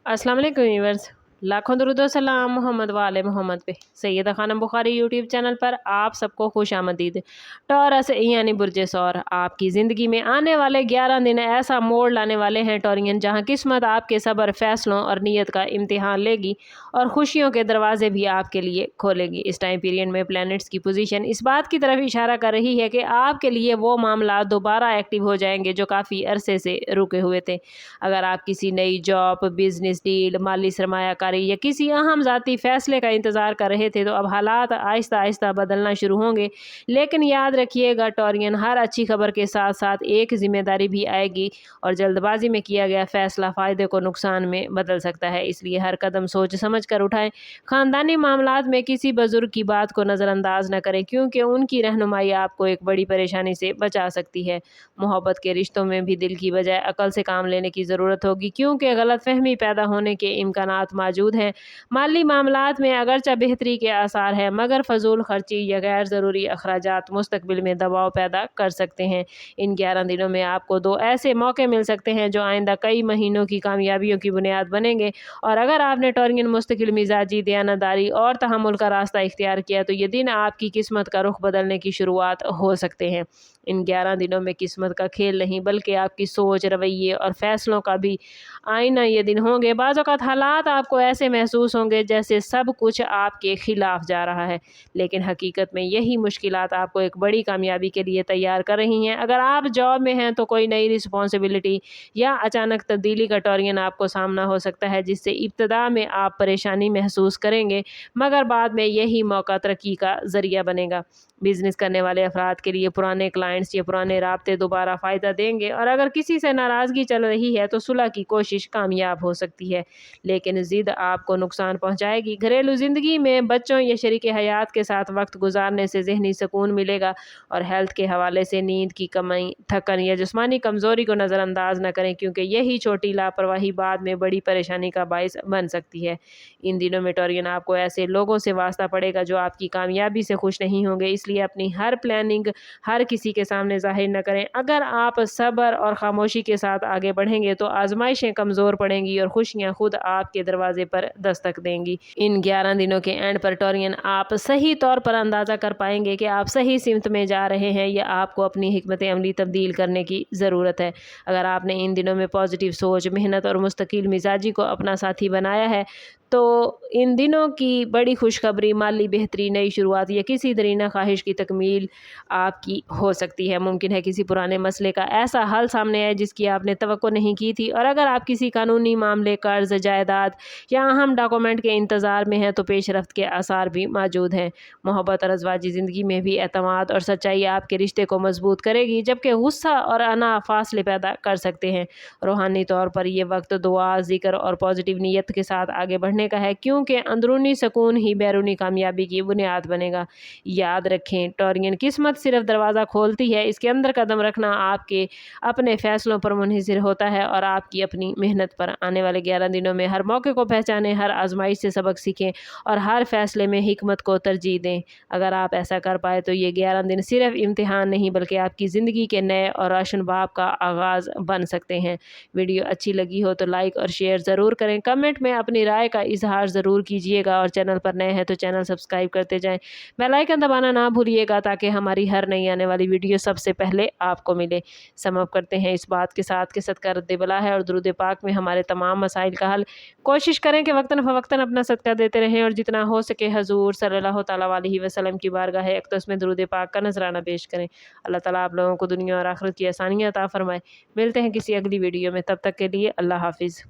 अस्सलाम वालेकुम व्यूअर्स, लाखों दरूद व सलाम मोहम्मद वाले मोहम्मद पे। सैयदा खानम बुखारी यूट्यूब चैनल पर आप सबको खुश आमदीद। टॉरस यानी बुर्ज सौर, आपकी ज़िंदगी में आने वाले 11 दिन ऐसा मोड़ लाने वाले हैं टॉरियन, जहां किस्मत आपके सब्र, फैसलों और नीयत का इम्तिहान लेगी और खुशियों के दरवाजे भी आपके लिए खोलेगी। इस टाइम पीरियड में प्लैनेट्स की पोजीशन इस बात की तरफ इशारा कर रही है कि आपके लिए वो मामला दोबारा एक्टिव हो जाएंगे जो काफ़ी अरसे से रुके हुए थे। अगर आप किसी नई जॉब, बिजनेस डील, माली सरमायाकारी या किसी अहम ज़ाती फैसले का इंतज़ार कर रहे थे, तो अब हालात आहिस्ता आहिस्ता बदलना शुरू होंगे। लेकिन याद रखिएगा टॉरियन, हर अच्छी खबर के साथ साथ एक जिम्मेदारी भी आएगी और जल्दबाजी में किया गया फैसला फ़ायदे को नुकसान में बदल सकता है। इसलिए हर कदम सोच समझ कर उठाएं। ख़ानदानी मामलात में किसी बुजुर्ग की बात को नज़रअंदाज न करें, क्योंकि उनकी रहनुमाई आपको एक बड़ी परेशानी से बचा सकती है। मोहब्बत के रिश्तों में भी दिल की बजाय अकल से काम लेने की ज़रूरत होगी, क्योंकि गलतफहमी पैदा होने के इम्कानात मौजूद हैं। माली मामलात में अगरचे बेहतरी के आसार हैं, मगर फजूल खर्ची या गैर ज़रूरी अखराजात मुस्तकबिल में दबाव पैदा कर सकते हैं। इन 11 दिनों में आपको 2 ऐसे मौके मिल सकते हैं जो आइंदा कई महीनों की कामयाबियों की बुनियाद बनेंगे। और अगर आपने टॉरियन मुस्तकिल मिजाजी, दयानतदारी और तहम्मुल का रास्ता इख्तियार किया, तो ये दिन आपकी किस्मत का रुख बदलने की शुरुआत हो सकते हैं। इन 11 दिनों में किस्मत का खेल नहीं, बल्कि आपकी सोच, रवैये और फैसलों का भी आईना ये दिन होंगे। बाज़ औक़ात हालात आपको ऐसे महसूस होंगे जैसे सब कुछ आपके खिलाफ जा रहा है, लेकिन हकीकत में यही मुश्किलात आपको एक बड़ी कामयाबी के लिए तैयार कर रही हैं। अगर आप जॉब में हैं तो कोई नई रिस्पॉन्सिबिलिटी या अचानक तब्दीली का टॉरियन आपको सामना हो सकता है, जिससे इब्तदा में आप परेशानी महसूस करेंगे, मगर बाद में यही मौका तरक्की का ज़रिया बनेगा। बिजनेस करने वाले अफराद के लिए पुराने क्लाइंट्स या पुराने राब्ते दोबारा फ़ायदा देंगे, और अगर किसी से नाराज़गी चल रही है तो सुलह की कोशिश कामयाब हो सकती है, लेकिन ज़िद आपको नुकसान पहुंचाएगी। घरेलू ज़िंदगी में बच्चों या शरीके हयात के साथ वक्त गुजारने से ज़हनी सुकून मिलेगा। और हेल्थ के हवाले से नींद की कमी, थकन या जिस्मानी कमज़ोरी को नज़रअंदाज न करें, क्योंकि यही छोटी लापरवाही बाद में बड़ी परेशानी का बायस बन सकती है। इन दिनों में टॉरियन आपको ऐसे लोगों से वास्ता पड़ेगा जो आपकी कामयाबी से खुश नहीं होंगे, इसलिए अपनी हर प्लानिंग हर किसी के सामने जाहिर न करें। अगर आप सब्र और खामोशी के साथ आगे बढ़ेंगे तो आजमाइशें कमज़ोर पड़ेंगी और खुशियां खुद आपके दरवाजे पर दस्तक देंगी। इन 11 दिनों के एंड पर टॉरियन आप सही तौर पर अंदाज़ा कर पाएंगे कि आप सही सिमत में जा रहे हैं या आपको अपनी हिकमत अमली तब्दील करने की ज़रूरत है। अगर आपने इन दिनों में पॉजिटिव सोच, मेहनत और मुस्तकिल मिजाजी को अपना साथी बनाया है, तो इन दिनों की बड़ी खुशखबरी, माली बेहतरी, नई शुरुआत या किसी दरीना ख्वाहिश की तकमील आपकी हो सकती है। मुमकिन है किसी पुराने मसले का ऐसा हल सामने आए जिसकी आपने तवक्को नहीं की थी। और अगर आप किसी कानूनी मामले, कर्ज, जायदाद या अहम डॉक्यूमेंट के इंतज़ार में हैं, तो पेशरफ्त के आसार भी मौजूद हैं। मोहब्बत और अज़वाजी ज़िंदगी में भी एतमाद और सच्चाई आपके रिश्ते को मजबूत करेगी, जबकि गुस्सा और अना फासले पैदा कर सकते हैं। रूहानी तौर पर यह वक्त दुआ, जिक्र और पॉजिटिव नीयत के साथ आगे बढ़ने का है, क्योंकि अंदरूनी सुकून ही बैरूनी कामयाबी की बुनियाद बनेगा। याद रखें टॉरियन, किस्मत सिर्फ दरवाज़ा खोलती है, इसके अंदर कदम रखना आपके अपने फैसलों पर मुनहिसर होता है और आपकी अपनी मेहनत पर। आने वाले 11 दिनों में हर मौके को पहचानें, हर आजमाइश से सबक सीखें और हर फैसले में हिकमत को तरजीह दें। अगर आप ऐसा कर पाए तो ये 11 दिन सिर्फ इम्तिहान नहीं, बल्कि आपकी ज़िंदगी के नए और रोशन बाब का आगाज़ बन सकते हैं। वीडियो अच्छी लगी हो तो लाइक और शेयर ज़रूर करें। कमेंट में अपनी राय का इजहार ज़रूर कीजिएगा और चैनल पर नए हैं तो चैनल सब्सक्राइब करते जाएं। बेल आइकन दबाना ना भूलिएगा, ताकि हमारी हर नई आने वाली वीडियो सबसे पहले आपको मिले। समअप करते हैं इस बात के साथ कि सदका रद्द बला है और दुरूद पाक में हमारे तमाम मसाइल का हल। कोशिश करें कि वक्तन फ़वक्तन अपना सदका देते रहें और जितना हो सके हजूर सल्लल्लाहु तआला अलैहि वसल्लम की बारगाह अक़दस में दुरूद पाक का नजराना पेश करें। अल्लाह ताला आप लोगों को दुनिया और आखिरत की आसानियाँ अता फरमाए। मिलते हैं किसी अगली वीडियो में, तब तक के लिए अल्लाह हाफिज़।